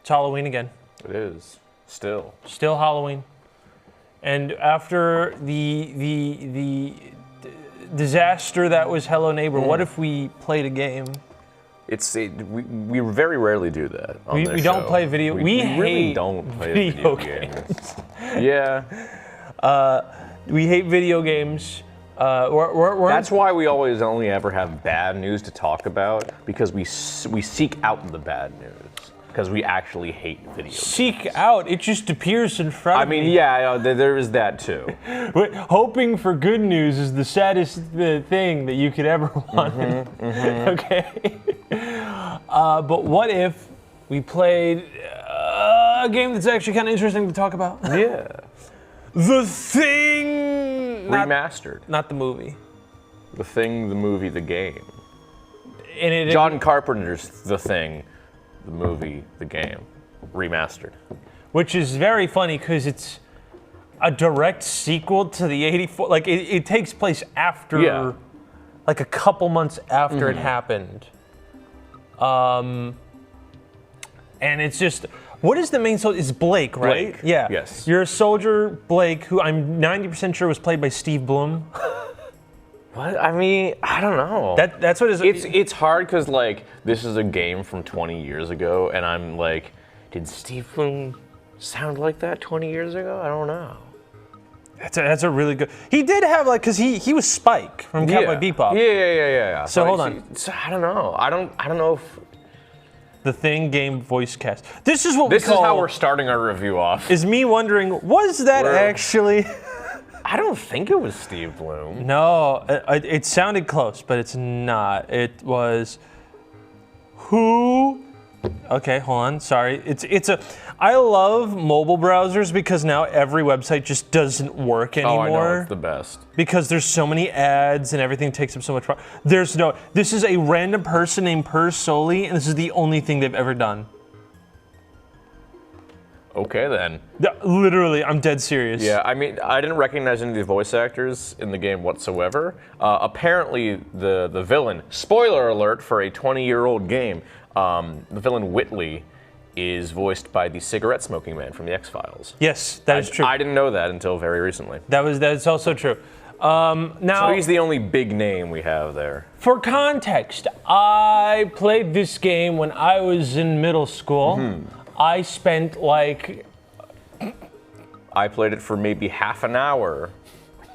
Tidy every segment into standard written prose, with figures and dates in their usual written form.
It's Halloween again. It is. Still Halloween. And after the disaster that was Hello Neighbor, what if we played a game? We very rarely do that on this We don't show. play video. We really hate don't play video games. Yeah. We hate video games. That's why we always only ever have bad news to talk about, because we seek out the bad news. Because we actually hate video games. Seek out, it just appears in front of me. I mean, yeah, there is that too. But hoping for good news is the saddest thing that you could ever want. Okay? But what if we played a game that's actually kind of interesting to talk about? Yeah. The Thing! Remastered. Not the movie. The Thing, the movie, the game. And John Carpenter's The Thing, the movie, the game. Remastered. Which is very funny because it's a direct sequel to the 84. Like, it takes place after, like a couple months after it happened. And it's just, what is the main soldier? It's Blake, right? Blake. Yeah. Yes. You're a soldier, Blake, who I'm 90% sure was played by Steve Bloom. What? I mean, I don't know. That's what It's hard because, like, this is a game from 20 years ago, and I'm like, did Steve Bloom sound like that 20 years ago? I don't know. That's a really good. He did have, like, because he was Spike from Cowboy Bebop. Yeah. So hold on. So I don't know. I don't know if The Thing game voice cast. This is what this we call. is how we're starting our review off. Is me wondering, was that actually? I don't think it was Steve Bloom. No, it sounded close, but it's not. It was who? Okay, hold on. Sorry. It's a. I love mobile browsers because now every website just doesn't work anymore. Oh, I know, it's the best. Because there's so many ads and everything takes up so much. There's no. This is a random person named Per Soli, and this is the only thing they've ever done. Okay then. Literally, I'm dead serious. Yeah, I mean, I didn't recognize any of the voice actors in the game whatsoever. Apparently, the villain, spoiler alert for a 20-year-old game, the villain Whitley is voiced by the cigarette smoking man from the X-Files. Yes, that is true. I didn't know that until very recently. That's also true. Now, so he's the only big name we have there. For context, I played this game when I was in middle school. I spent like... I played it for maybe half an hour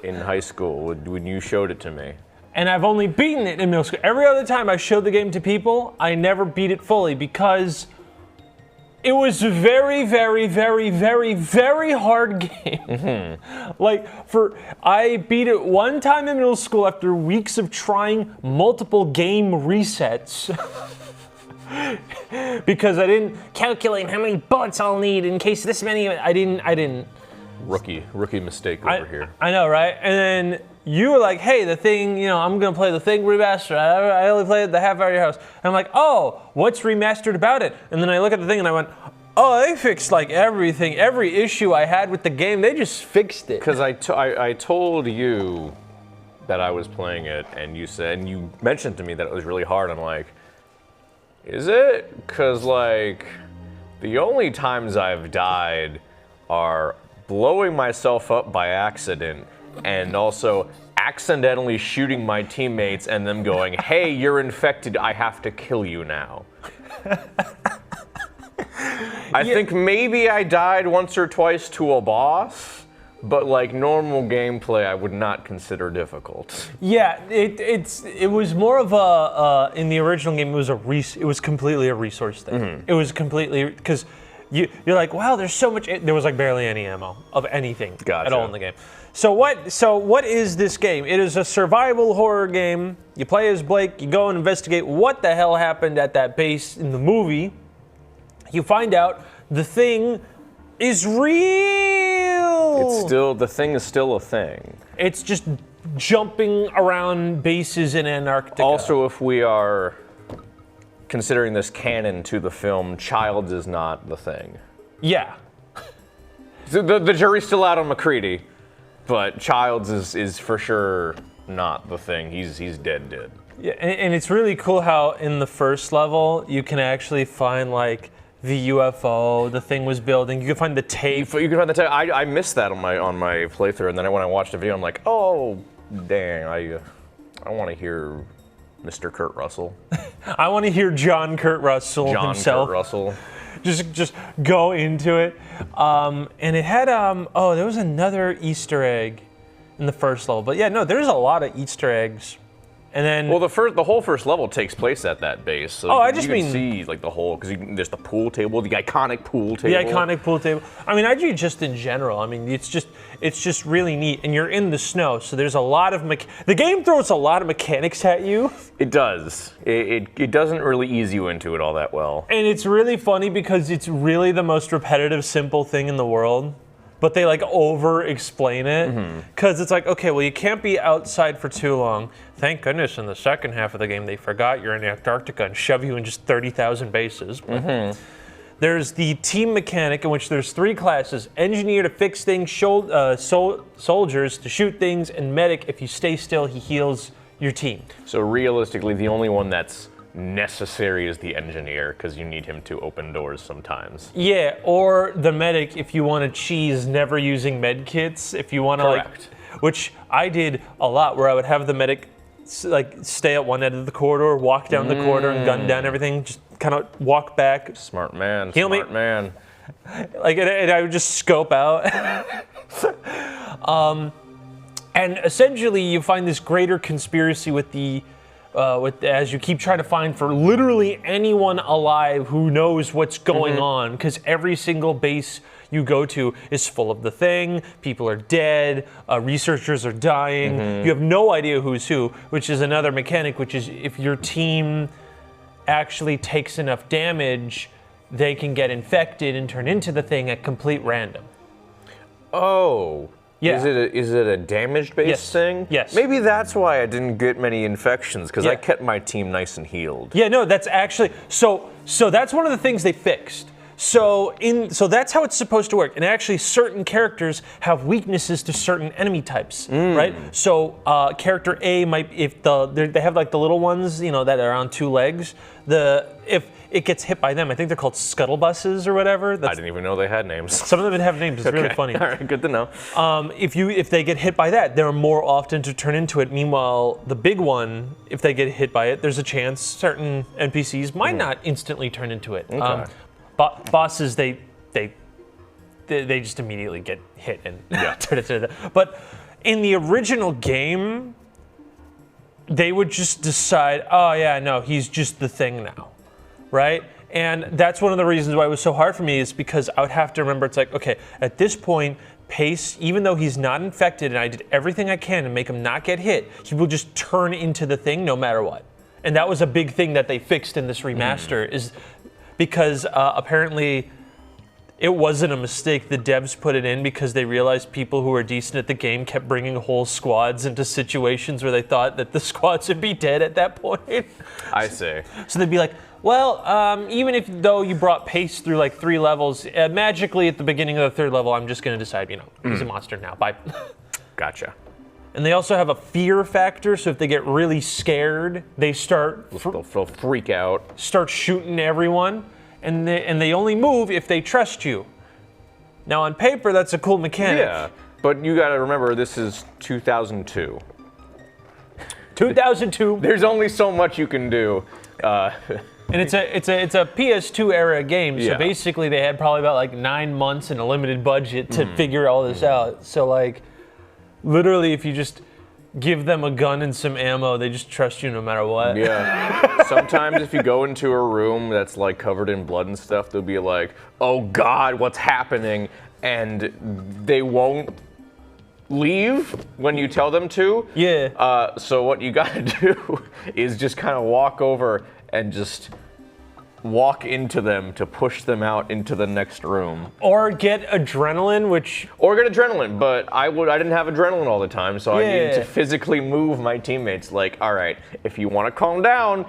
in high school when you showed it to me. And I've only beaten it in middle school. Every other time I showed the game to people, I never beat it fully because it was a very, very, very, very, very hard game. I beat it one time in middle school after weeks of trying multiple game resets. Because I didn't calculate how many bullets I'll need in case this many. I didn't. Rookie mistake over here. I know, right? And then you were like, "Hey, the Thing. I'm gonna play the Thing Remastered. I only played the half hour at your house." And I'm like, "Oh, what's remastered about it?" And then I look at the thing and I went, "Oh, they fixed like everything. Every issue I had with the game, they just fixed it." Because I told you that I was playing it, and you mentioned to me that it was really hard. I'm like, is it? Because, like, the only times I've died are blowing myself up by accident and also accidentally shooting my teammates and them going, "Hey, you're infected, I have to kill you now." I think maybe I died once or twice to a boss, but like normal gameplay I would not consider difficult. Yeah, it was more of a in the original game it was completely a resource thing. It was completely because you're like, wow, there's so much. There was like barely any ammo of anything at all in the game. So what is this game? It is a survival horror game. You play as Blake. You go and investigate what the hell happened at that base in the movie. You find out the Thing is real. The Thing is still a thing. It's just jumping around bases in Antarctica. Also, if we are considering this canon to the film, Childs is not the Thing. Yeah. So the jury's still out on McCready, but Childs is for sure not the Thing. He's dead. Yeah, and it's really cool how in the first level you can actually find like the UFO the thing was building. You could find the tape. You can find the tape. I missed that on my playthrough, and then when I watched the video, I'm like, oh, dang, I want to hear Mr. Kurt Russell. I want to hear John Kurt Russell himself. Kurt Russell. Just go into it. And it had there was another Easter egg in the first level. But yeah, no, there's a lot of Easter eggs. And then well, the whole first level takes place at that base. So I you can see like the whole because there's the pool table, the iconic pool table. The iconic pool table. I mean, IG just in general. I mean, it's just really neat. And you're in the snow, so there's a lot of the game throws a lot of mechanics at you. It does. It doesn't really ease you into it all that well. And it's really funny because it's really the most repetitive, simple thing in the world. But they like over-explain it because it's like, okay, well, you can't be outside for too long. Thank goodness in the second half of the game they forgot you're in Antarctica and shove you in just 30,000 bases. There's the team mechanic in which there's 3 classes: engineer to fix things, soldiers to shoot things, and medic. If you stay still, he heals your team. So realistically, the only one that's necessary is the engineer because you need him to open doors sometimes. Yeah, or the medic if you want to cheese never using med kits. If you want to which I did a lot, where I would have the medic like stay at one end of the corridor, walk down the corridor, and gun down everything. Just kind of walk back. Smart man. Heal smart me. man. Like, and I would just scope out. And essentially, you find this greater conspiracy with the. As you keep trying to find for literally anyone alive who knows what's going on, because every single base you go to is full of the thing, people are dead, researchers are dying, you have no idea who's who, which is another mechanic, which is if your team actually takes enough damage, they can get infected and turn into the thing at complete random. Oh. Yeah. Is it a damage-based thing? Yes. Maybe that's why I didn't get many infections, because I kept my team nice and healed. Yeah, no, that's actually so that's one of the things they fixed. So that's how it's supposed to work. And actually, certain characters have weaknesses to certain enemy types, right? So character A might, if they have like the little ones, that are on 2 legs. If it gets hit by them, I think they're called scuttlebuses or whatever. I didn't even know they had names. Some of them have names. It's really funny. All right, good to know. If they get hit by that, they're more often to turn into it. Meanwhile, the big one, if they get hit by it, there's a chance certain NPCs might not instantly turn into it. Okay. Bosses, they just immediately get hit and turn into it. But in the original game, they would just decide, oh yeah, no, he's just the thing now, right? And that's one of the reasons why it was so hard for me, is because I would have to remember, it's like, okay, at this point, Pace, even though he's not infected and I did everything I can to make him not get hit, he will just turn into the thing no matter what. And that was a big thing that they fixed in this remaster, is because apparently it wasn't a mistake. The devs put it in because they realized people who were decent at the game kept bringing whole squads into situations where they thought that the squads would be dead at that point. I see. So they'd be like, well, even though you brought Pace through like 3 levels, magically at the beginning of the 3rd level, I'm just going to decide, he's a monster now. Bye. Gotcha. And they also have a fear factor, so if they get really scared, they They'll freak out. Start shooting everyone, and they only move if they trust you. Now on paper, that's a cool mechanic. Yeah, but you gotta remember, this is 2002. 2002. There's only so much you can do. And it's a PS2 era game, so basically they had probably about like 9 months and a limited budget to figure all this out. So like, literally, if you just give them a gun and some ammo, they just trust you no matter what. Yeah. Sometimes if you go into a room that's like covered in blood and stuff, they'll be like, oh God, what's happening? And they won't leave when you tell them to. Yeah. So what you gotta do is just kind of walk over and just walk into them to push them out into the next room. Or get adrenaline, but I didn't have adrenaline all the time, so I needed to physically move my teammates. Like, all right, if you want to calm down,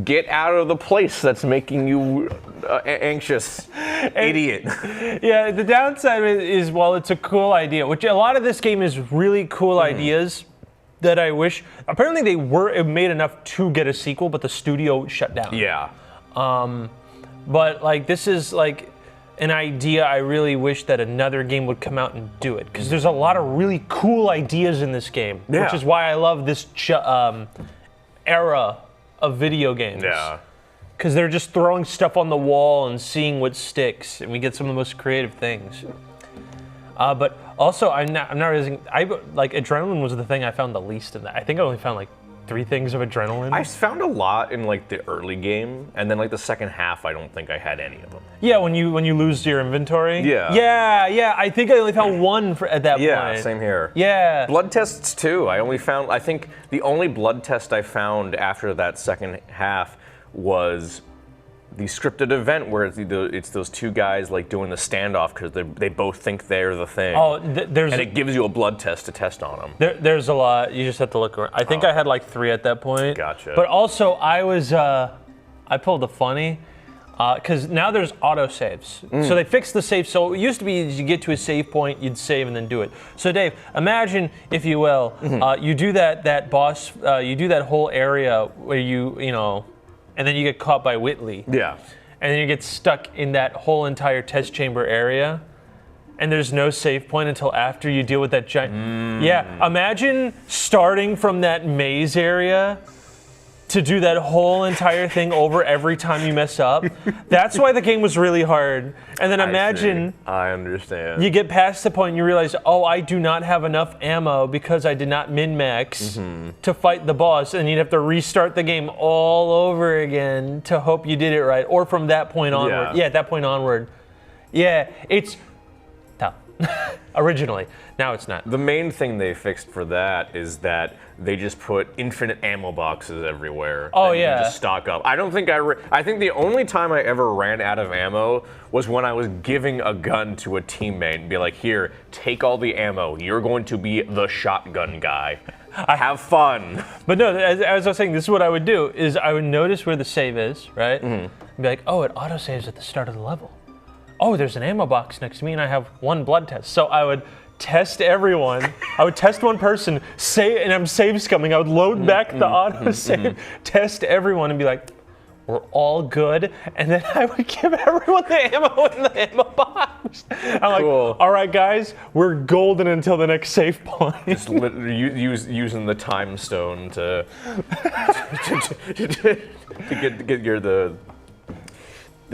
get out of the place that's making you anxious, idiot. Yeah, the downside is, while it's a cool idea, which a lot of this game is really cool ideas that I wish, apparently they were made enough to get a sequel, but the studio shut down. Yeah. But like this is like an idea I really wish that another game would come out and do it, because there's a lot of really cool ideas in this game, which is why I love this era of video games. Yeah. Because they're just throwing stuff on the wall and seeing what sticks, and we get some of the most creative things. But also, I'm not realizing, like adrenaline was the thing I found the least in that. I think I only found like 3 things of adrenaline. I found a lot in like the early game, and then like the second half, I don't think I had any of them. Yeah, when you lose your inventory. Yeah. Yeah. I think I only found 1 at that point. Yeah, same here. Yeah. Blood tests too. I think the only blood test I found after that second half was the scripted event where it's those 2 guys like doing the standoff because they both think they're the thing. Oh, and it gives you a blood test to test on them. There's a lot. You just have to look around. I think I had like 3 at that point. Gotcha. But also I pulled a funny, because now there's auto saves. So they fixed the save. So it used to be you get to a save point, you'd save and then do it. So Dave, imagine, if you will, you do that boss, you do that whole area where you know, and then you get caught by Whitley. Yeah. And then you get stuck in that whole entire test chamber area, and there's no save point until after you deal with that giant. Yeah, imagine starting from that maze area to do that whole entire thing over every time you mess up. That's why the game was really hard. And then imagine I understand. you get past the point and you realize, oh, I do not have enough ammo because I did not min-max to fight the boss, and you'd have to restart the game all over again to hope you did it right. Or from that point onward. Yeah, at that point onward. Yeah, it's tough. Originally. Now it's not. The main thing they fixed for that is that they just put infinite ammo boxes everywhere. Oh, and yeah. You just stock up. I don't think I think the only time I ever ran out of ammo was when I was giving a gun to a teammate and be like, here, take all the ammo. You're going to be the shotgun guy. Have fun. But no, as I was saying, this is what I would do, is I would notice where the save is, right? And be like, oh, it auto-saves at the start of the level. Oh, there's an ammo box next to me and I have 1 blood test. So I would test everyone. I would test one person, and I'm save scumming. I would load back the auto save, test everyone, and be like, we're all good. And then I would give everyone the ammo in the ammo box. I'm like, all right, guys, we're golden until the next save point. Just using the time stone to get your the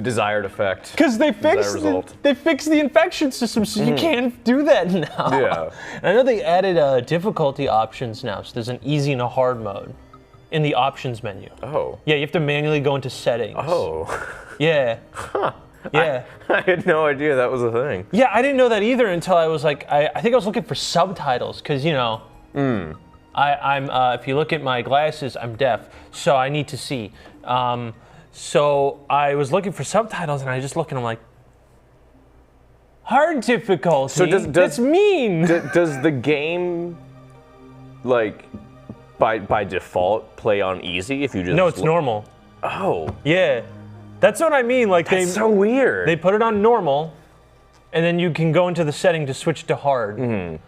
desired effect. Because they fixed the infection system, so you can't do that now. Yeah. And I know they added difficulty options now, so there's an easy and a hard mode in the options menu. Oh. Yeah, you have to manually go into settings. Oh. Yeah. Huh. Yeah. I had no idea that was a thing. Yeah, I didn't know that either until I was like, I think I was looking for subtitles, because, you know, I'm if you look at my glasses, I'm deaf, so I need to see. So I was looking for subtitles, and I just look, and I'm like, hard difficulty? So that's mean. Does the game, like, by default, play on easy if you just... No, it's normal. Oh. Yeah. That's what I mean. Like, That's so weird. They put it on normal, and then you can go into the setting to switch to hard.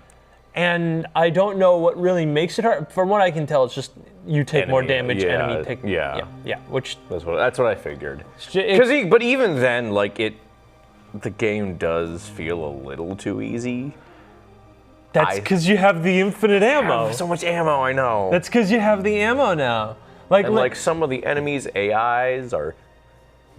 And I don't know what really makes it hard. From what I can tell, it's just you take more damage, enemy take... Yeah, which... That's what I figured. But even then, like, the game does feel a little too easy. That's because you have the infinite ammo. I have so much ammo, I know. That's because you have the ammo now. Like some of the enemies' AIs are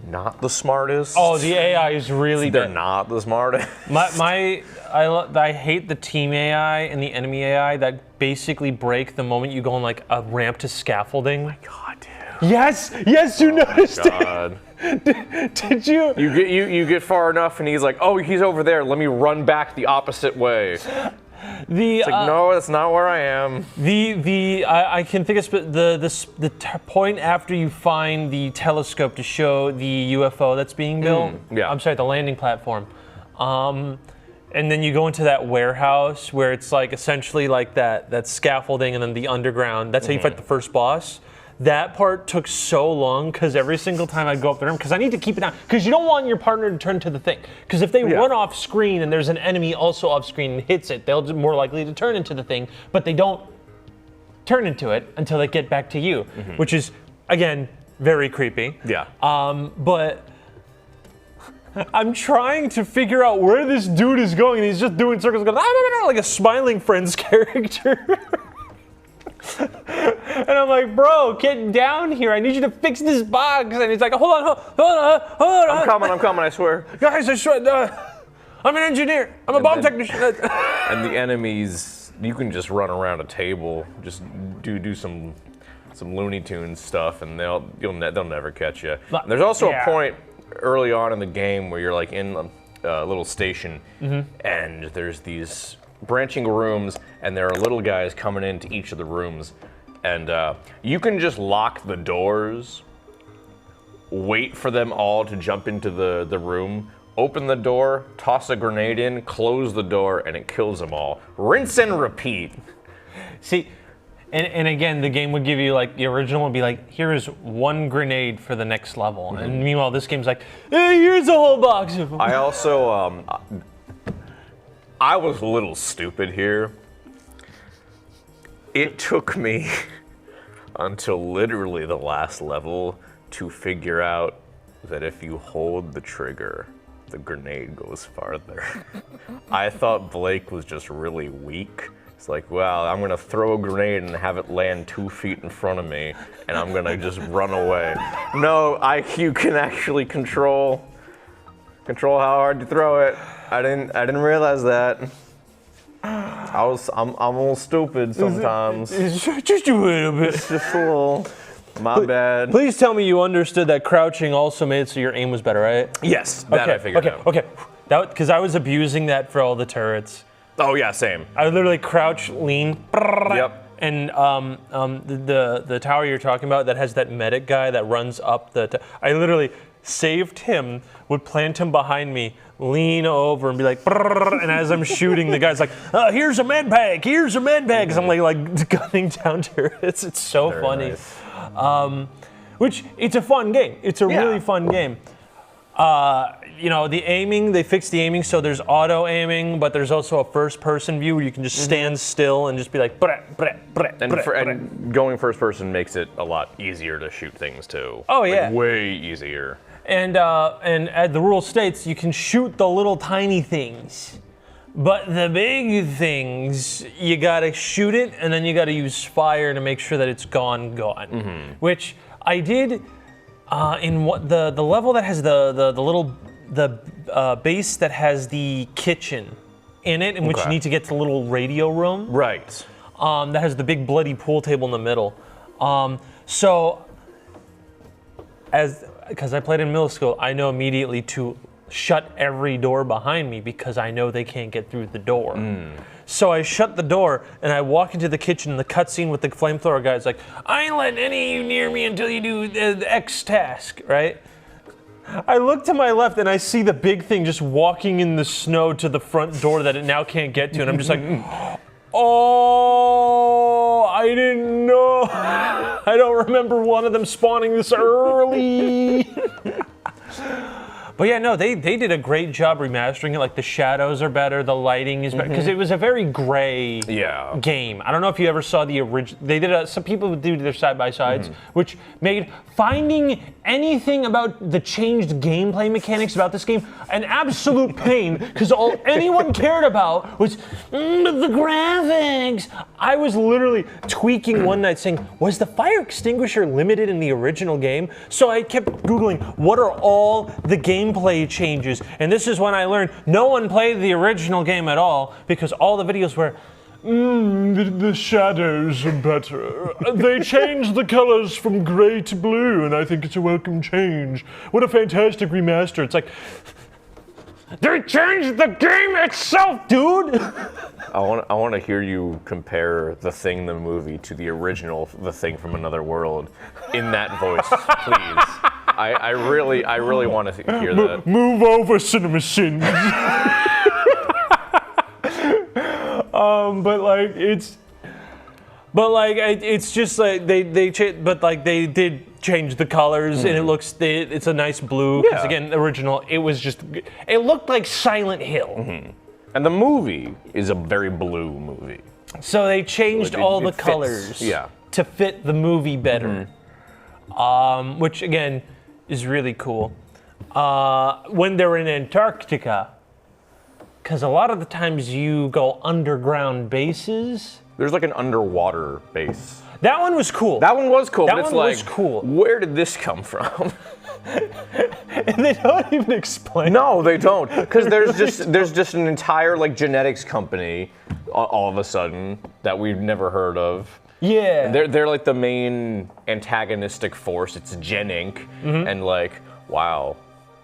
not the smartest. Oh, the AI is really They're not the smartest. I hate the team AI and the enemy AI that basically break the moment you go on like a ramp to scaffolding. Oh my God, dude. Yes, you noticed God. it. Did you? You get far enough and he's like, oh, he's over there. Let me run back the opposite way. It's like, no, that's not where I am. I can think of the point after you find the telescope to show the UFO that's being built. Yeah. I'm sorry, the landing platform. And then you go into that warehouse where it's like essentially like that scaffolding and then the underground. That's how you fight the first boss. That part took so long because every single time I'd go up there, because I need to keep it down. Because you don't want your partner to turn to the thing. Because if they run off screen and there's an enemy also off screen and hits it, they'll be more likely to turn into the thing. But they don't turn into it until they get back to you, which is, again, very creepy. Yeah. But I'm trying to figure out where this dude is going, and he's just doing circles, going like a Smiling Friends character. And I'm like, bro, get down here. I need you to fix this box. And he's like, hold on. I'm coming, I swear. Guys, I swear, I'm an engineer. I'm a bomb technician. And the enemies, you can just run around a table, just do some Looney Tunes stuff, and they'll never catch you. And there's also a point early on in the game where you're like in a little station, and there's these branching rooms, and there are little guys coming into each of the rooms, and you can just lock the doors, wait for them all to jump into the room, open the door, toss a grenade in, close the door, and it kills them all. Rinse and repeat. See, and again, the game would give you, like, the original would be like, here is one grenade for the next level. And meanwhile, this game's like, hey, here's a whole box of them. I also, I was a little stupid here. It took me until literally the last level to figure out that if you hold the trigger, the grenade goes farther. I thought Blake was just really weak. It's like, well, I'm gonna throw a grenade and have it land 2 feet in front of me, and I'm gonna just run away. No, you can actually control how hard you throw it. I didn't realize that. I'm a little stupid sometimes. Just a little bit. Just a little. My bad. Please tell me you understood that crouching also made it so your aim was better, right? Yes, that I figured out. Okay, because I was abusing that for all the turrets. Oh yeah, same. I would literally crouch, lean. Yep. And the tower you're talking about that has that medic guy that runs up I literally saved him, would plant him behind me, lean over and be like, and as I'm shooting, the guy's like, here's a med pack, here's a med pack, because I'm like gunning down turrets. It's so Very funny. Nice. Which, it's a fun game. It's a really fun game. You know, the aiming, they fixed the aiming, so there's auto aiming, but there's also a first person view where you can just stand still and just be like, and going first person makes it a lot easier to shoot things too. Oh yeah. Like, way easier. And the rule states you can shoot the little tiny things, but the big things, you gotta shoot it and then you gotta use fire to make sure that it's gone. Which I did in what the level that has the base that has the kitchen in it, in which you need to get to the little radio room. Right. That has the big bloody pool table in the middle. Because I played in middle school, I know immediately to shut every door behind me because I know they can't get through the door. So I shut the door and I walk into the kitchen, and the cutscene with the flamethrower guy's like, I ain't letting any of you near me until you do the X task, right? I look to my left and I see the big thing just walking in the snow to the front door that it now can't get to, and I'm just like, oh, I didn't know. I don't remember one of them spawning this early. But yeah, no, they did a great job remastering it. Like, the shadows are better, the lighting is better, because it was a very gray game. I don't know if you ever saw the original. They did some people would do their side-by-sides, which made finding anything about the changed gameplay mechanics about this game an absolute pain, because all anyone cared about was the graphics. I was literally tweaking one night saying, was the fire extinguisher limited in the original game? So I kept Googling, what are all the gameplay changes? And this is when I learned no one played the original game at all, because all the videos were, the shadows are better. They changed the colors from gray to blue, and I think it's a welcome change. What a fantastic remaster. It's like, they changed the game itself, dude! I want to hear you compare The Thing, the movie, to the original The Thing from Another World in that voice, please. I really want to hear that. Move over, Cinema Sins. It's just like they did change the colors, and it's a nice blue. Because again, the original, it looked like Silent Hill. And the movie is a very blue movie. So they changed all the colors to fit the movie better, which again is really cool. when they're in Antarctica. Because a lot of the times you go underground bases. There's like an underwater base. That one was cool. That one was cool. That but it's one like, was cool. Where did this come from? And they don't even explain. No, they don't. Because there's just an entire like genetics company all of a sudden that we've never heard of. Yeah. They're like the main antagonistic force. It's Gen Inc. And like, wow,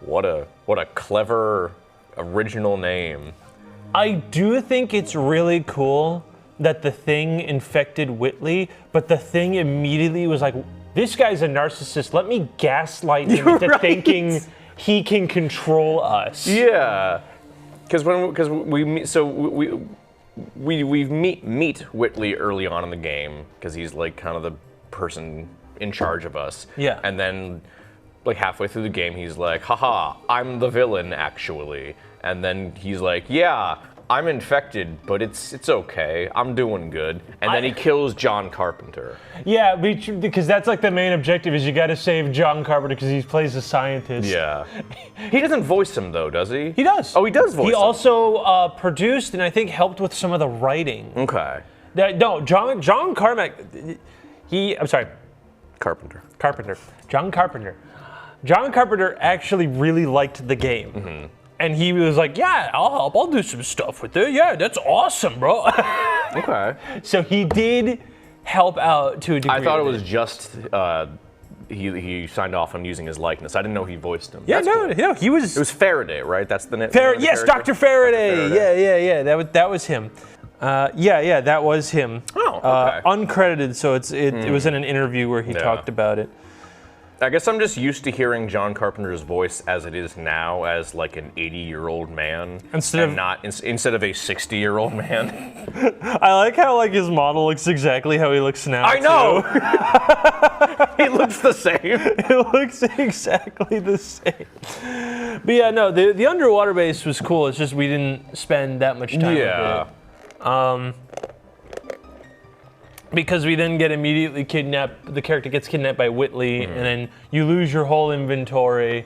what a clever original name. I do think it's really cool that the Thing infected Whitley, but the Thing immediately was like, this guy's a narcissist. Let me gaslight him into thinking he can control us. Yeah, because we meet Whitley early on in the game because he's like kind of the person in charge of us. Yeah, and then like halfway through the game, he's like, haha, I'm the villain actually. And then he's like, yeah, I'm infected, but it's okay. I'm doing good. And then he kills John Carpenter. Yeah, because that's like the main objective is you got to save John Carpenter because he plays a scientist. Yeah. He doesn't voice him though, does he? He does. Oh, he does voice him. He also produced and I think helped with some of the writing. Okay. John Carmack, I'm sorry. Carpenter. John Carpenter. John Carpenter actually really liked the game. And he was like, yeah, I'll help. I'll do some stuff with it. Yeah, that's awesome, bro. Okay. So he did help out to a degree. I thought it was just he signed off on using his likeness. I didn't know he voiced him. Yeah, no, he was. It was Faraday, right? That's the name. Yes, Dr. Faraday. Yeah. That was him. That was him. Oh, okay. Uncredited, so it was in an interview where he talked about it. I guess I'm just used to hearing John Carpenter's voice as it is now, as like an 80-year-old man, instead of a 60-year-old man. I like how like his model looks exactly how he looks now. I know. He looks the same. It looks exactly the same. But yeah, no, the underwater base was cool. It's just we didn't spend that much time with it. Because we then get immediately kidnapped, the character gets kidnapped by Whitley, and then you lose your whole inventory.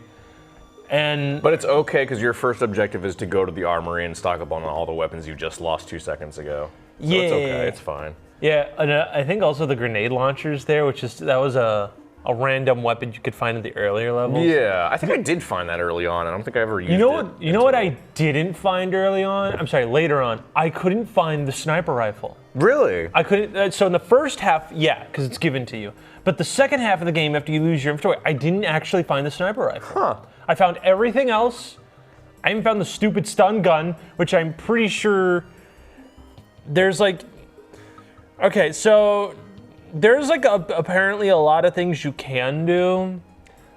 But it's okay because your first objective is to go to the armory and stock up on all the weapons you just lost 2 seconds ago. So it's okay, it's fine. Yeah, and I think also the grenade launchers there, that was a random weapon you could find in the earlier levels. Yeah, I think I did find that early on. I don't think I ever used it. You know what I didn't find early on? I'm sorry, later on. I couldn't find the sniper rifle. Really? I couldn't. So in the first half, yeah, because it's given to you. But the second half of the game, after you lose your inventory, I didn't actually find the sniper rifle. Huh. I found everything else. I even found the stupid stun gun, which I'm pretty sure there's like... Okay, so there's like apparently a lot of things you can do.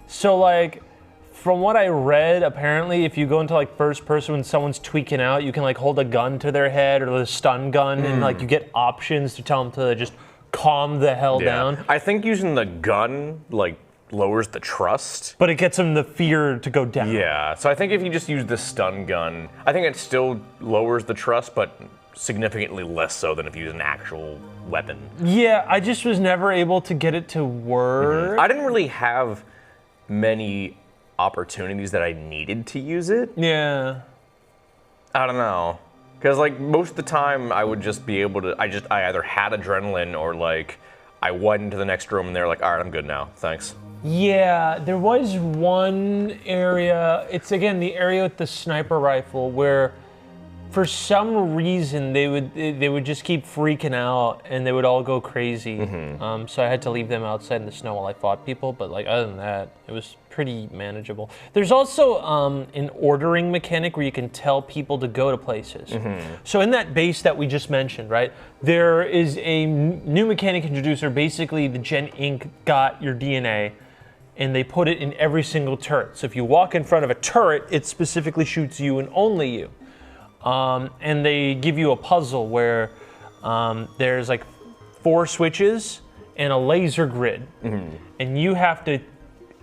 So like, from what I read, apparently if you go into like first person when someone's tweaking out, you can like hold a gun to their head or the stun gun and like you get options to tell them to just calm the hell down. I think using the gun like lowers the trust. But it gets them the fear to go down. Yeah, so I think if you just use the stun gun, I think it still lowers the trust, but significantly less so than if you use an actual weapon. Yeah, I just was never able to get it to work. I didn't really have many opportunities that I needed to use it. Yeah. I don't know. Because like most of the time I would just be able to, I either had adrenaline or like I went into the next room and they're like, all right, I'm good now, thanks. Yeah, there was one area, it's again the area with the sniper rifle where for some reason they would just keep freaking out and they would all go crazy. So I had to leave them outside in the snow while I fought people, but like other than that, it was pretty manageable. There's also an ordering mechanic where you can tell people to go to places. So in that base that we just mentioned, right, there is a new mechanic introduced where basically the Gen Inc. got your DNA and they put it in every single turret. So if you walk in front of a turret, it specifically shoots you and only you. And they give you a puzzle where there's like 4 switches and a laser grid. And you have to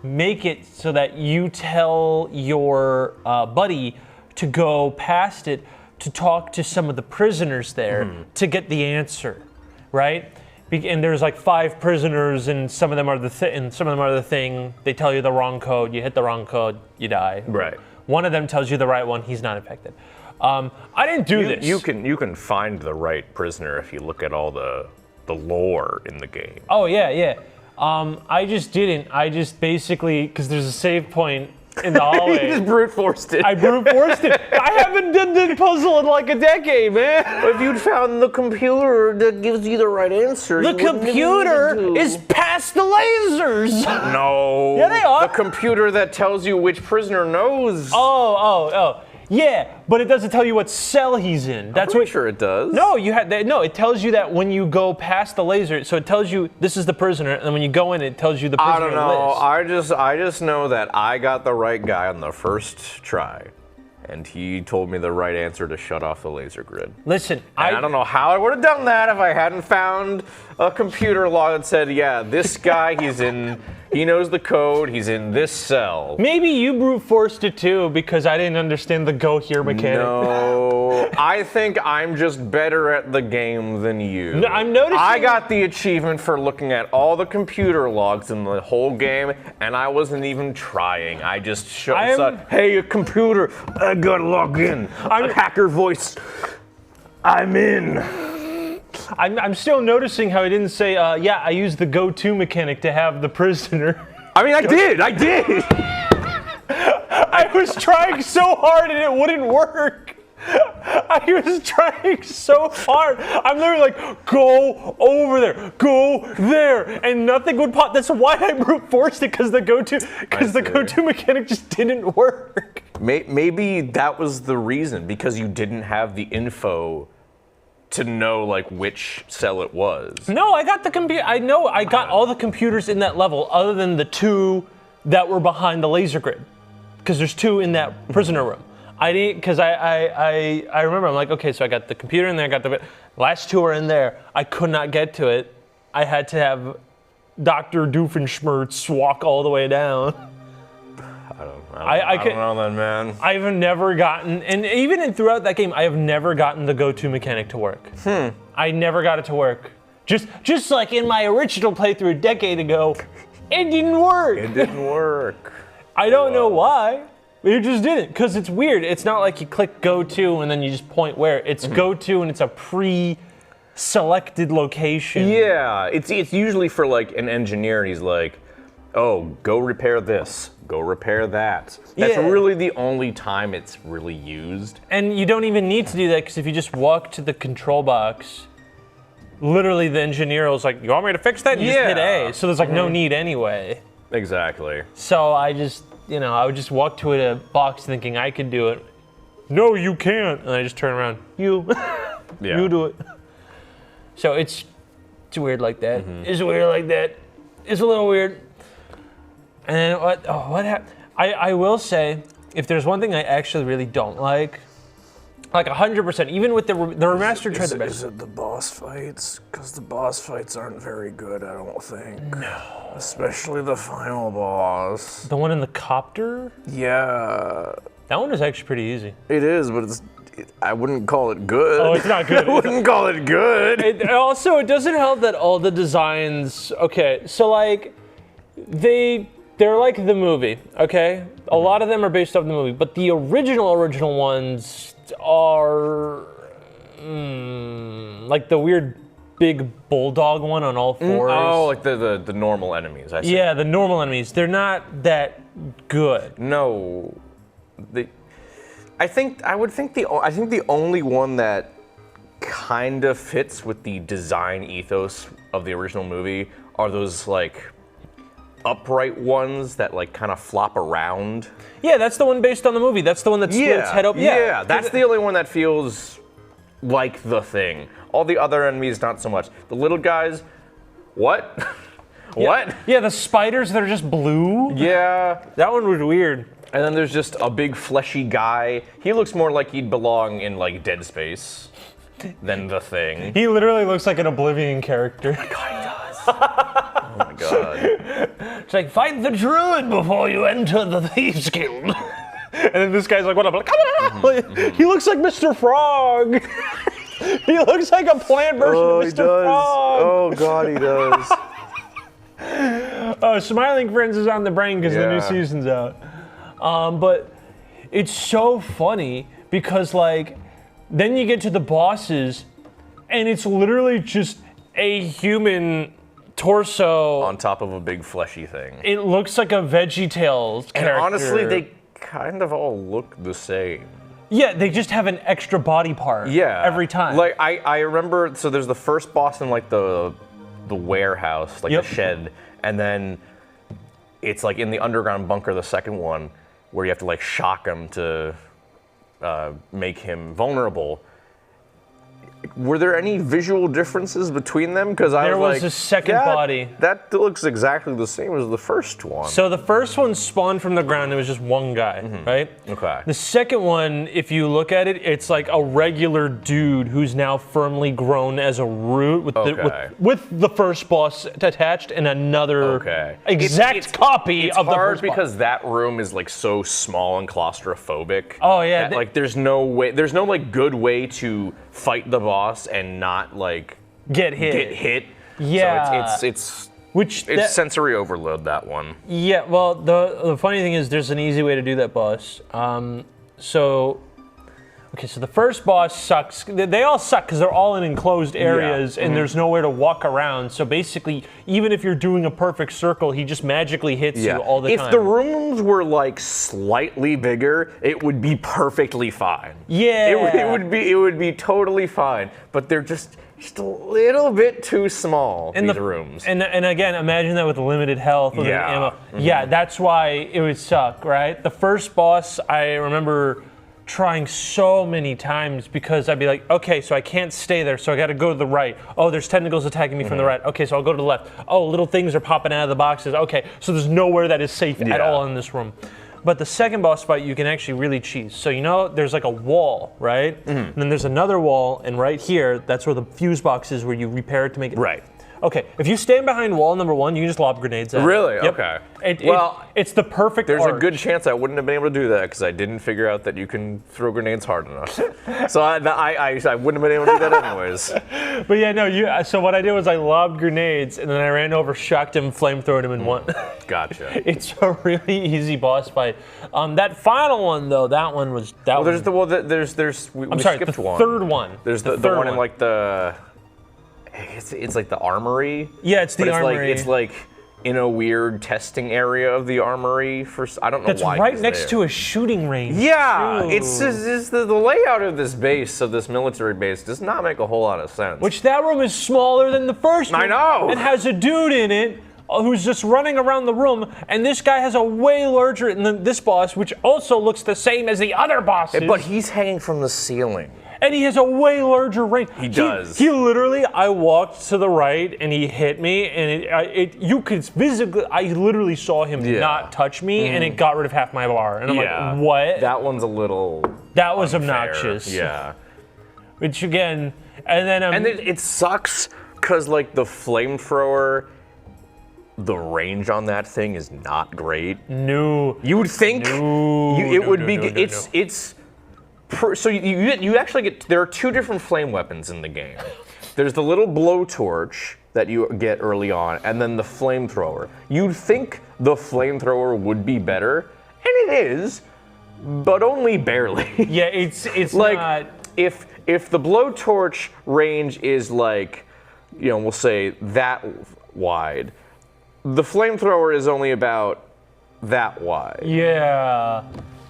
make it so that you tell your buddy to go past it to talk to some of the prisoners there to get the answer, right? And there's like 5 prisoners, and some of them are the thing. They tell you the wrong code. You hit the wrong code, you die. Right. One of them tells you the right one. He's not infected. I didn't do this. You can find the right prisoner if you look at all the lore in the game. Oh yeah. I just didn't. I just basically, because there's a save point in the hallway. You just brute forced it. I brute forced it. I haven't done the puzzle in like a decade, man. If you'd found the computer that gives you the right answer, The computer is past the lasers. No. Yeah, they are. The computer that tells you which prisoner knows. Oh. Yeah, but it doesn't tell you what cell he's in. That's what. Sure, it does. No, it tells you that when you go past the laser. So it tells you this is the prisoner, and then when you go in, it tells you the prisoner I don't know. list. I just know that I got the right guy on the first try, and he told me the right answer to shut off the laser grid. Listen, I don't know how I would have done that if I hadn't found a computer log that said, yeah, this guy, he knows the code, he's in this cell. Maybe you brute forced it too because I didn't understand the go here mechanic. No, I think I'm just better at the game than you. No, I'm noticing. I got the achievement for looking at all the computer logs in the whole game, and I wasn't even trying. I just said, hey, a computer, I gotta log in. A hacker voice, I'm in. I'm still noticing how I didn't say, yeah, I used the go-to mechanic to have the prisoner. I mean, I did. I was trying so hard and it wouldn't work. I was trying so hard. I'm literally like, go over there, go there, and nothing would pop. That's why I brute forced it, because the go-to mechanic just didn't work. Maybe that was the reason, because you didn't have the info to know like which cell it was. No, I got the computer. I know I got all the computers in that level, other than the 2 that were behind the laser grid, because there's 2 in that prisoner room. I didn't, because I remember, I'm like, okay, so I got the computer in there, I got the last 2 are in there. I could not get to it. I had to have Dr. Doofenshmirtz walk all the way down. I don't know then, man. I've never gotten, and even throughout that game, I have never gotten the go-to mechanic to work. I never got it to work. Just like in my original playthrough a decade ago, it didn't work. It didn't work. I don't know why. It just didn't, because it's weird. It's not like you click go-to and then you just point where. It's go-to and it's a pre-selected location. Yeah, it's usually for like an engineer, and he's like, oh, go repair this, go repair that. That's really the only time it's really used. And you don't even need to do that, because if you just walk to the control box, literally the engineer was like, you want me to fix that? You just hit A. So there's like no need anyway. Exactly. So I just, I would just walk to a box thinking I could do it. No, you can't. And I just turn around. You do it. So it's weird like that. It's weird like that. It's a little weird. And then what happened? I will say, if there's one thing I actually really don't like 100%, even with the remastered tried the best. Is it the boss fights? Because the boss fights aren't very good, I don't think. No. Especially the final boss. The one in the copter? Yeah. That one is actually pretty easy. It is, but I wouldn't call it good. Oh, it's not good. I wouldn't call it good. It doesn't help that all the designs, okay, so like, they're like the movie, okay? A lot of them are based off the movie, but the original ones are like the weird big bulldog one on all fours. Oh, like the normal enemies, I see. Yeah, the normal enemies. They're not that good. No. I think the only one that kind of fits with the design ethos of the original movie are those like upright ones that like kind of flop around. Yeah, that's the one based on the movie. That's the one that splits head open. Yeah, that's the only one that feels like the Thing. All the other enemies, not so much. The little guys, what? What? Yeah, the spiders that are just blue. Yeah. That one was weird. And then there's just a big fleshy guy. He looks more like he'd belong in like Dead Space than the Thing. He literally looks like an Oblivion character. God, he does. Oh my god. It's like, fight the druid before you enter the Thieves Guild. And then this guy's like, what up? Like, he looks like Mr. Frog. He looks like a plant version of Mr. Frog. Oh God, he does. Oh, Smiling Friends is on the brain because the new Yeah. season's out. But it's so funny because like, then you get to the bosses, and it's literally just a human torso On top of a big fleshy thing. It looks like a VeggieTales character. And honestly, they kind of all look the same. Yeah, they just have an extra body part. Yeah. Every time. Like I remember, so there's the first boss in like the warehouse, like Yep. the shed, and then it's like in the underground bunker, the second one, where you have to like shock him to make him vulnerable. Were there any visual differences between them? Because There was a second body. That looks exactly the same as the first one. So the first one spawned from the ground. It was just one guy, right? Okay. The second one, if you look at it, it's like a regular dude who's now firmly grown as a root with Okay. with the first boss attached and another exact It's copy of the hard first boss. because that room is like so small and claustrophobic. Oh, yeah, that, like there's no like good way to fight the boss and not like Get hit. Yeah. So it's Which sensory overload, that one. Yeah, well, the funny thing is there's an easy way to do that boss. So the first boss sucks. They all suck because they're all in enclosed areas and there's nowhere to walk around. So basically, even if you're doing a perfect circle, he just magically hits you all the time. If the rooms were like slightly bigger, it would be perfectly fine. Yeah. It would be totally fine. But they're just a little bit too small, these rooms. And again, imagine that with limited health, with ammo. Yeah, that's why it would suck, right? The first boss, I remember trying so many times because I'd be like, okay, so I can't stay there, so I gotta go to the right. Oh, there's tentacles attacking me from the right. Okay, so I'll go to the left. Oh, little things are popping out of the boxes. Okay, so there's nowhere that is safe at all in this room. But the second boss fight, you can actually really cheese. So you know, there's like a wall, right? And then there's another wall, and right here, that's where the fuse box is, where you repair it to make it. Right. Okay, if you stand behind wall number one, you can just lob grenades at it. Really? Yep. Okay. It's the perfect There's arc. a good chance I wouldn't have been able to do that because I didn't figure out that you can throw grenades hard enough. So I wouldn't have been able to do that anyways. But yeah, no, so what I did was I lobbed grenades, and then I ran over, shocked him, flamethrowed him, and won. Gotcha. It's a really easy boss fight. That final one, though, that one was... we skipped the one. third one. There's the third one in like the... It's like the armory. Yeah, it's the armory. It's like in a weird testing area of the armory. I don't know That's why. right he's next there. to a shooting range. Yeah, too. it's the layout of this base, of this military base, does not make a whole lot of sense. Which that room is smaller than the first one. I know. It has a dude in it who's just running around the room, and this guy has a way larger than this boss, which also looks the same as the other bosses. But he's hanging from the ceiling. And he has a way larger range. He does. He literally, I walked to the right and he hit me, and you could physically, I literally saw him not touch me, and it got rid of half my bar. And I'm like, what? That one's a little That was unfair. obnoxious. Yeah. Which again, and then And it sucks because like the flamethrower, the range on that thing is not great. No. You would think it would be. So you actually get, there are two different flame weapons in the game. There's the little blowtorch that you get early on, and then the flamethrower. You'd think the flamethrower would be better, and it is, but only barely. Yeah, it's like not. if the blowtorch range is like, we'll say that wide, the flamethrower is only about that wide. Yeah.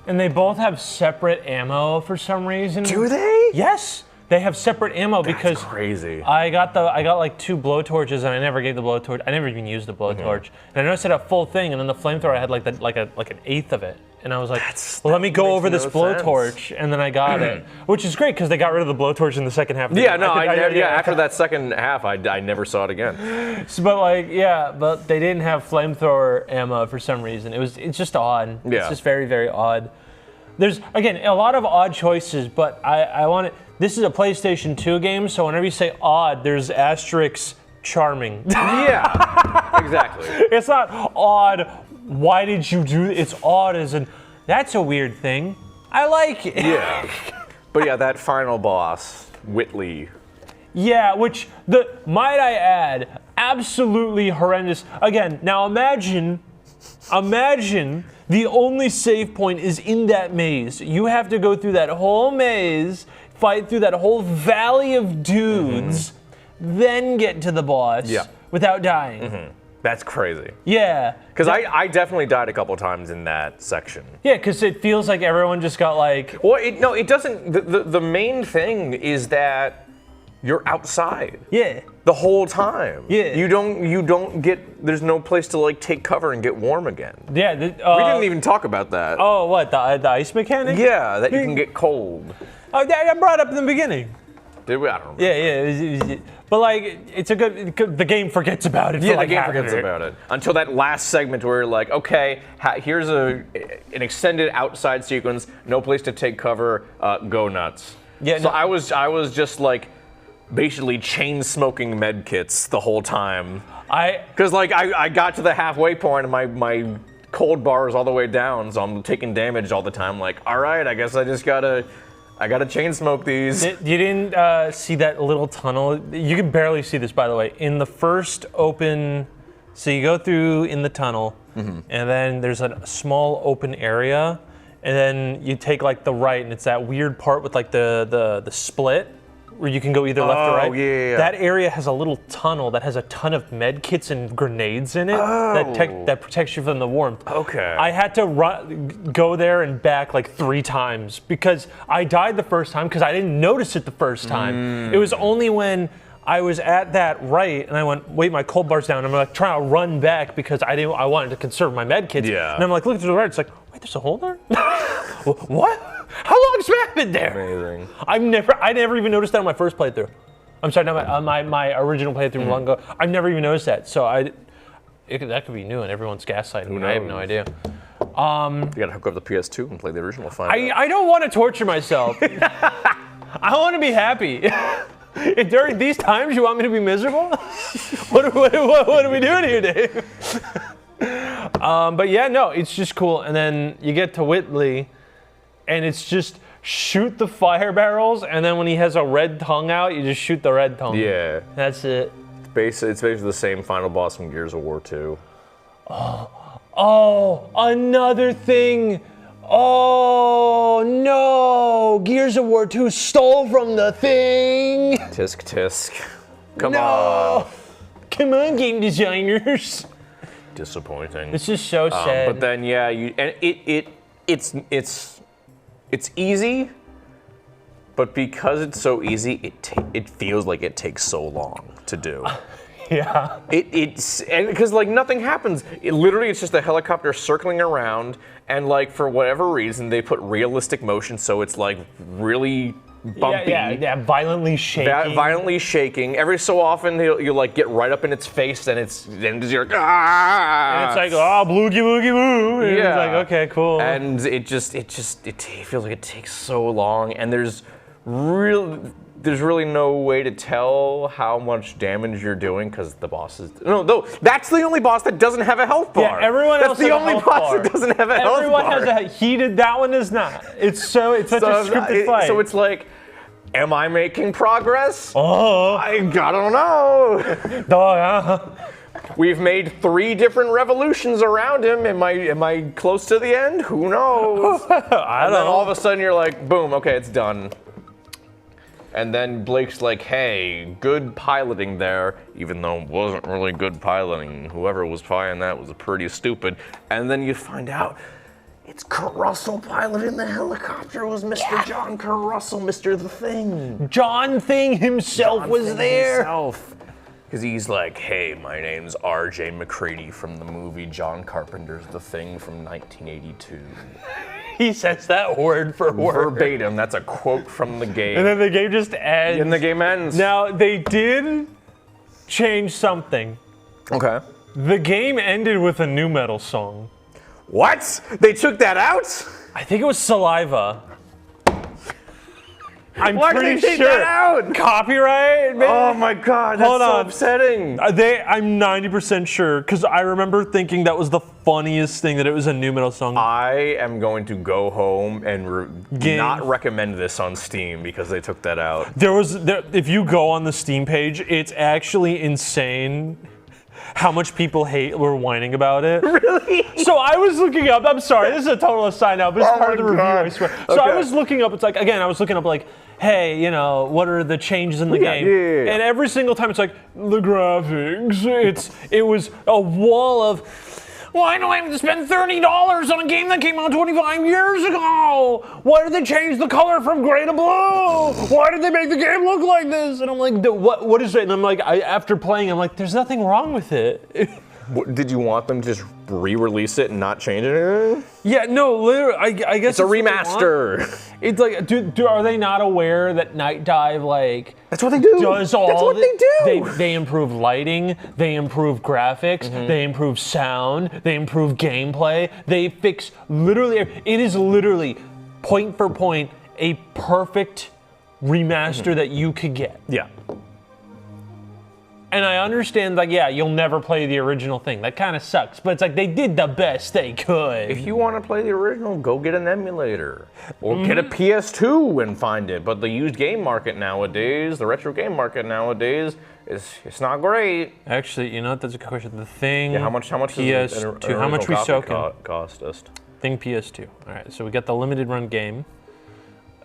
And they both have separate ammo for some reason. Do they? Yes. They have separate ammo because crazy. I got like 2 blowtorches and I never gave the blowtorch. I never even used the blowtorch. And I noticed it had a full thing, and then the flamethrower I had like an eighth of it. And I was like, well, let me go over this blowtorch, and then I got it, which is great because they got rid of the blowtorch in the second half. Of the game. After that second half, I never saw it again. But they didn't have flamethrower ammo for some reason. It's just odd. Yeah. It's just very, very odd. There's again a lot of odd choices, but I want it. This is a PlayStation 2 game, so whenever you say odd, there's asterisk charming. Yeah, exactly. It's not odd. Why did you do it? It's odd as in, that's a weird thing. I like it. Yeah. But yeah, that final boss, Whitley. Yeah, which might I add, absolutely horrendous. Again, now imagine the only save point is in that maze. You have to go through that whole maze, fight through that whole valley of dudes, then get to the boss without dying. That's crazy. Yeah. Because I definitely died a couple times in that section. Yeah, because it feels like everyone just got like... Well, it doesn't. The main thing is that you're outside. Yeah. The whole time. Yeah. You don't get. There's no place to like take cover and get warm again. Yeah. We didn't even talk about that. Oh, what, the ice mechanic? Yeah, that you can get cold. Oh, I brought up in the beginning. Did we? I don't remember. Yeah. But like, it's a good. The game forgets about it. Yeah, for like the game half of forgets it. about it until that last segment where you're like, okay, here's an extended outside sequence, no place to take cover, go nuts. Yeah. So I was just like, basically chain smoking med kits the whole time. Because like I got to the halfway point and my cold bar is all the way down, so I'm taking damage all the time. Like, all right, I guess I gotta chain smoke these. You didn't see that little tunnel? You can barely see this, by the way. In the first open, so you go through in the tunnel, and then there's a small open area, and then you take like the right, and it's that weird part with like the split, where you can go either left or right. Yeah. That area has a little tunnel that has a ton of med kits and grenades in it that protects you from the warmth. Okay. I had to go there and back like 3 times because I died the first time because I didn't notice it the first time. It was only when I was at that right and I went, wait, my cold bar's down. I'm like trying to run back because I wanted to conserve my med kits. Yeah. And I'm like, look to the right. It's like, wait, there's a hole there? What? How long's that been there? Amazing. I never even noticed that on my first playthrough. I'm sorry, not my original playthrough long ago. I've never even noticed that. So that could be new and everyone's gaslighting me. I have no idea. You gotta hook up the PS2 and play the original. I don't want to torture myself. I want to be happy. If during these times you want me to be miserable? What are we doing here, Dave? But yeah, no, it's just cool. And then you get to Whitley, and it's just shoot the fire barrels, and then when he has a red tongue out, you just shoot the red tongue. Yeah. That's it. It's basically the same final boss from Gears of War 2. Oh, another thing. Oh, no. Gears of War 2 stole from the Thing. Tisk tisk. Come No. on. Come on, game designers. Disappointing. This is so sad. But then yeah, it's easy, but because it's so easy, it feels like it takes so long to do. Yeah. It's because like nothing happens. It's just a helicopter circling around, and like for whatever reason they put realistic motion, so it's like really bumpy. Yeah, violently shaking. Violently shaking. Every so often you like get right up in its face, and you're like ah. And it's like, oh, bloogie woogie woo. And Yeah. It's like, okay, cool. And it feels like it takes so long, and there's really no way to tell how much damage you're doing because the boss is that's the only boss that doesn't have a health bar. Yeah, everyone else That's the has a only health boss bar. that doesn't have a health bar. Everyone has a heated. That one is not. It's such a scripted fight. So it's like, am I making progress? Oh. I don't know. We've made 3 different revolutions around him. Am I close to the end? Who knows? I don't And then know. all of a sudden you're like, boom, okay, it's done. And then Blake's like, hey, good piloting there, even though it wasn't really good piloting. Whoever was flying that was pretty stupid. And then you find out it's Carussell piloting the helicopter. It was Mr. John Carussell, Mr. The Thing. John Thing himself was there. Because he's like, hey, my name's R.J. McCready from the movie John Carpenter's The Thing from 1982. He says that word for word. Verbatim, that's a quote from the game. And then the game just ends. And the game ends. Now, they did change something. Okay. The game ended with a new metal song. What? They took that out? I think it was Saliva. I'm Why did pretty they take sure. that out? Copyright? Man. Oh my god, that's Hold so on. upsetting. I'm 90% sure because I remember thinking that was the funniest thing that it was a new metal song. I am going to go home and Game. not recommend this on Steam because they took that out. If you go on the Steam page, it's actually insane how much people were whining about it. Really? So I was looking up, I'm sorry, this is a total aside now, but it's Oh part of the my review, God. I swear. So I Okay. was looking up, I was looking up like, hey, what are the changes in the game? Yeah. And every single time it's like, the graphics, it was a wall of, why do I have to spend $30 on a game that came out 25 years ago? Why did they change the color from gray to blue? Why did they make the game look like this? And I'm like, what is it? And I'm like, after playing, I'm like, there's nothing wrong with it. Did you want them to just re-release it and not change anything? Yeah, no, literally, I guess It's a what they want. remaster. It's like, are they not aware that Night Dive, That's what they do. does all That's what they do. They improve lighting, they improve graphics, they improve sound, they improve gameplay, they fix literally, it is literally point for point a perfect remaster that you could get. Yeah. And I understand, you'll never play the original thing. That kind of sucks, but it's like they did the best they could. If you want to play the original, go get an emulator. Or get a PS2 and find it. But the used game market nowadays, the retro game market nowadays, it's not great. Actually, you know what? That's a good question. The Thing. Yeah, how much does PS2. How much we soaking? Cost us? Thing PS2. All right, so we got the limited run game.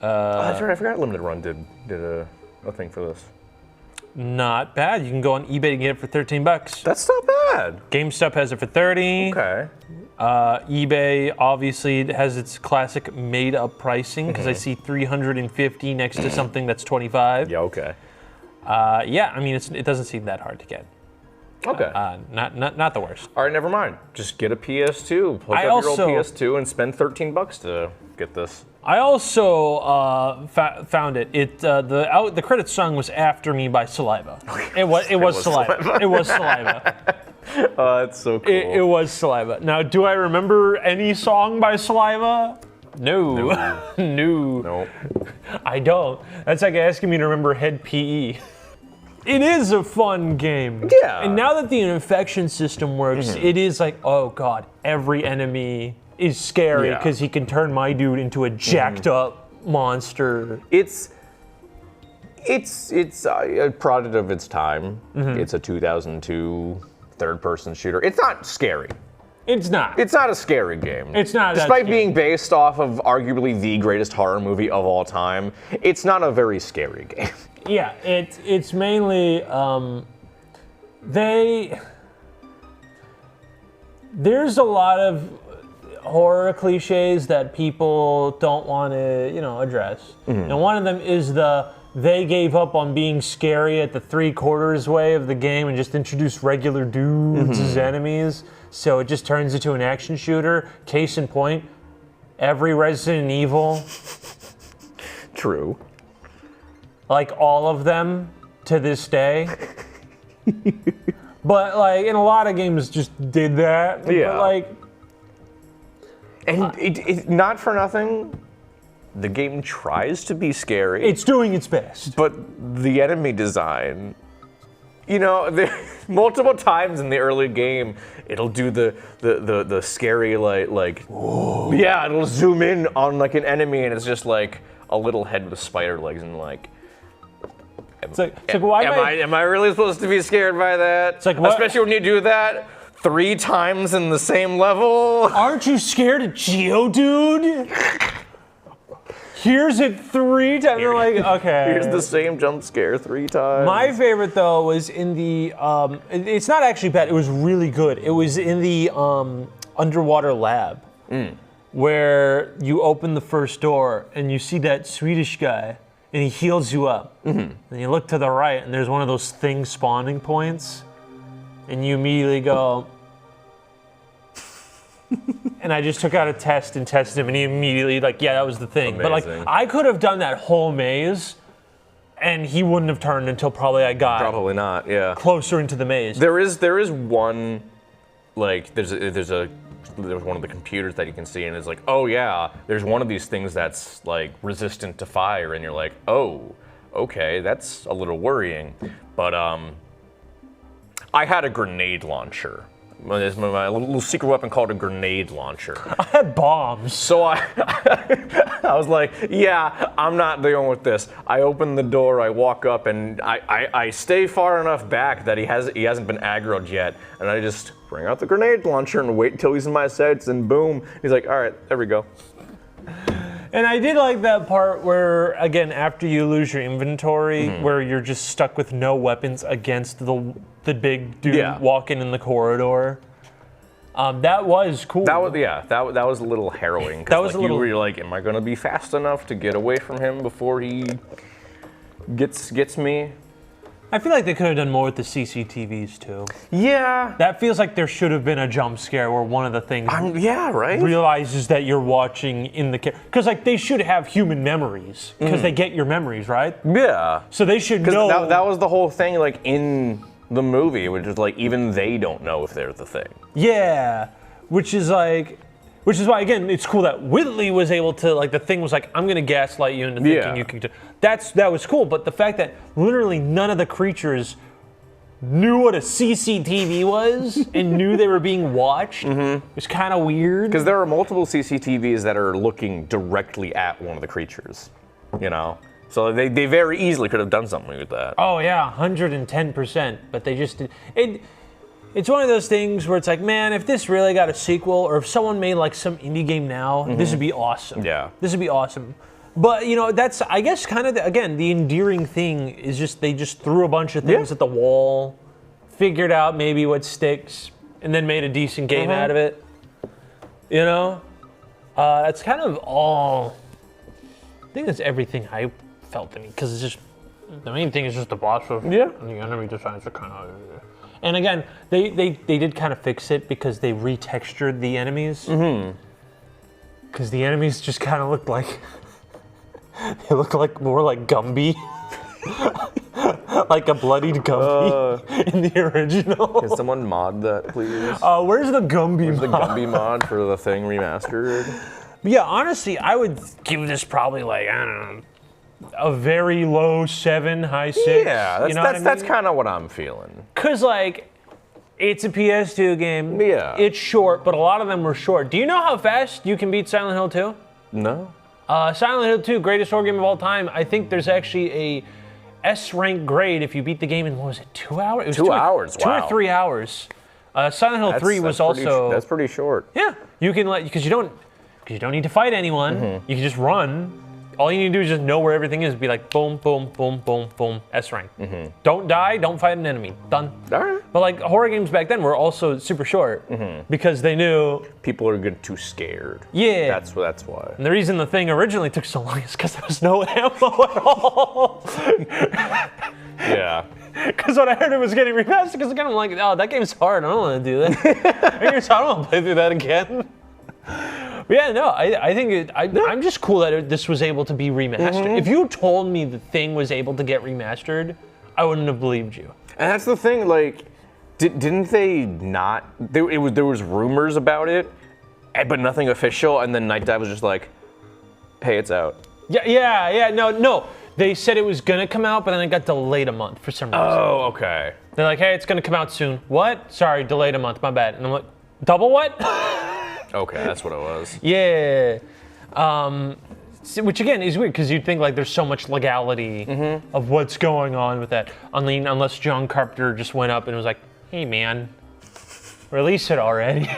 Oh, that's right. I forgot Limited Run did a thing for this. Not bad. You can go on eBay and get it for $13. That's not bad. GameStop has it for $30. Okay. eBay obviously has its classic made-up pricing because I see $350 next to something that's $25. Yeah. Okay. Yeah, I mean it doesn't seem that hard to get. Okay. Not the worst. All right. Never mind. Just get a PS2. Plug I up your also- old PS2 and spend $13 to get this. I also found it. The credits song was "After Me" by Saliva. It was Saliva. It was Saliva. Oh, that's so cool. It was Saliva. Now, do I remember any song by Saliva? No. No. Nope. I don't. That's like asking me to remember Head PE. It is a fun game. Yeah. And now that the infection system works, it is like, oh god, every enemy is scary Yeah. because he can turn my dude into a jacked up monster. It's a product of its time. It's a 2002 third-person shooter. It's not scary. It's not. It's not a scary game. It's not that Despite scary. being based off of arguably the greatest horror movie of all time, it's not a very scary game. Yeah, it's mainly there's a lot of horror cliches that people don't want to, address. And one of them is they gave up on being scary at the 3/4 way of the game and just introduced regular dudes as enemies. So it just turns into an action shooter. Case in point, every Resident Evil, True. like all of them to this day. But like in a lot of games just did that. Yeah. But like And it not for nothing, the game tries to be scary. it's doing its best. But the enemy design, multiple times in the early game, it'll do the scary like yeah, it'll zoom in on like an enemy and it's just like a little head with spider legs and like. It's like why Am I really supposed to be scared by that? It's like, what- especially when you do that 3 times in the same level. aren't you scared of Geodude? Here's it 3 times. You're like, okay. Here's the same jump scare 3 times. My favorite though was in the it's not actually bad, it was really good. It was in the underwater lab where you open the first door and you see that Swedish guy and he heals you up. And you look to the right and there's one of those thing spawning points and you immediately go and I just took out a test and tested him and he immediately that was the thing. But Amazing. I could have done that whole maze and he wouldn't have turned until probably I got Probably not. Yeah. closer into the maze. There is one, like there's a there's one of the computers that you can see, and it's like, oh yeah, there's one of these things that's like resistant to fire, and you're like, oh, okay, that's a little worrying. But I had a grenade launcher. It's my little secret weapon called a grenade launcher. I had bombs. So I was like, yeah, I'm not dealing with this. I open the door, I walk up, and I stay far enough back that he hasn't been aggroed yet, and I just bring out the grenade launcher and wait until he's in my sights, and boom, he's like, all right, there we go. And I did like that part where, again, after you lose your inventory, where you're just stuck with no weapons against the big dude walking in the corridor. That was cool. That was a little harrowing. That was like, you were like, am I gonna be fast enough to get away from him before he gets me? I feel like they could have done more with the CCTVs too. Yeah. That feels like there should have been a jump scare where one of the things right? realizes that you're watching in the because like they should have human memories because they get your memories, right? Yeah. So they should know. That was the whole thing, like in the movie, which is like even they don't know if they're the thing. Yeah, which is why again it's cool that Whitley was able to like the thing was like I'm gonna gaslight you into thinking you can do. That was cool, but the fact that literally none of the creatures knew what a CCTV was and knew they were being watched was kind of weird. Because there are multiple CCTVs that are looking directly at one of the creatures, you know. So they very easily could have done something with that. Oh yeah, 110%. But they just did. It's one of those things where it's like, man, if this really got a sequel, or if someone made like some indie game now, this would be awesome. Yeah. This would be awesome. But you know, that's I guess kind of the endearing thing is just they just threw a bunch of things at the wall, figured out maybe what sticks, and then made a decent game out of it. You know, that's kind of all. I think that's everything I felt in it because it's just the main thing is just the boss and the enemy designs are kind of. And again, they did kind of fix it because they retextured the enemies. Because the enemies just kind of looked like they look like more like Gumby, like a bloodied Gumby in the original. Can someone mod that, please? Where's the Gumby mod? The Gumby mod for the Thing Remastered. But yeah, honestly, I would give this probably like I don't know. A very low 7, high 6. Yeah, that's that's kind of what I'm feeling. Cause like, it's a PS2 game. Yeah. It's short, but a lot of them were short. Do you know how fast you can beat Silent Hill 2? No. Silent Hill 2, greatest horror game of all time. I think there's actually a S rank grade if you beat the game in what was it, 2 hours? It was 2 hours. 2 or 3 hours. Silent Hill 3 was also. That's pretty short. Yeah, you can because you don't need to fight anyone. You can just run. All you need to do is just know where everything is. Be like, boom, boom, boom, boom, boom, S rank. Don't die, don't fight an enemy. Done. All right. But like horror games back then were also super short because they knew people are getting too scared. Yeah. That's why. And the reason the thing originally took so long is because there was no ammo at all. Yeah. Because when I heard it was getting remastered, because again I'm like, oh, that game's hard. I don't want to do that. I don't want to play through that again. But yeah, no, I think I'm just cool that this was able to be remastered. If you told me the thing was able to get remastered, I wouldn't have believed you. And that's the thing, like, didn't they not? There was rumors about it, but nothing official. And then Night Dive was just like, "Hey, it's out." Yeah. No. They said it was gonna come out, but then it got delayed a month for some reason. Oh, okay. They're like, "Hey, it's gonna come out soon." What? Sorry, delayed a month. My bad. And I'm like, double what? Okay, that's what it was. Yeah. Which again is weird because you'd think like there's so much legality of what's going on with that. Unless John Carpenter just went up and was like, "Hey man, release it already."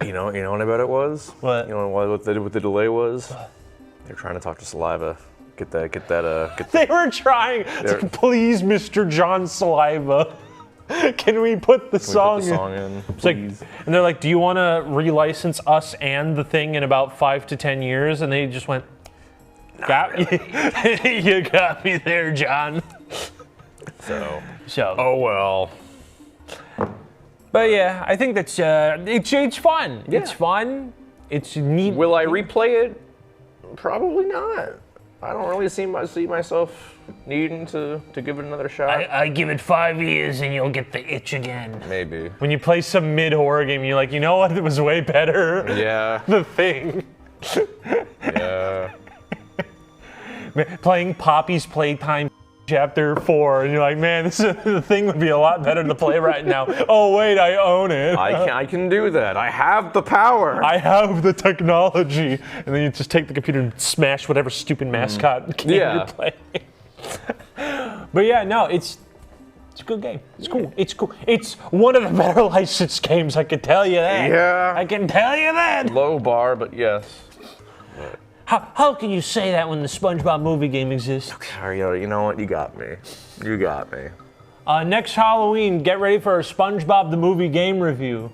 You know what I bet it was? What? You know what the delay was? They're trying to talk to Saliva. Get that. They were trying to please Mr. John Saliva. Can we put the song in? It's like, and they're like, "Do you want to relicense us and the thing in about 5 to 10 years?" And they just went, "Got really. You got me there, John." So. Oh well. But yeah, I think that's it's fun. Yeah. It's fun. It's neat. Will I replay it? Probably not. I don't really see myself needing to give it another shot. I give it 5 years and you'll get the itch again. Maybe. When you play some mid-horror game, you're like, you know what? It was way better. Yeah. The Thing. Yeah. Playing Poppy's Playtime Chapter 4, and you're like, man, the Thing would be a lot better to play right now. Oh wait, I own it. I can do that. I have the power. I have the technology. And then you just take the computer and smash whatever stupid mascot game you're playing. But yeah, no, it's a good game. It's cool. It's cool. It's one of the better licensed games, I can tell you that. Yeah. I can tell you that. Low bar, but yes. How can you say that when the SpongeBob movie game exists? You know what? You got me. You got me. Next Halloween, get ready for a SpongeBob the movie game review.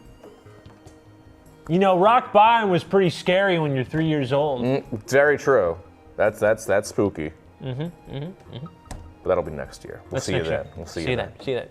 You know, Rock Bottom was pretty scary when you're 3 years old. Very true. That's spooky. But that'll be next year. We'll see you then. We'll see you then. See you then.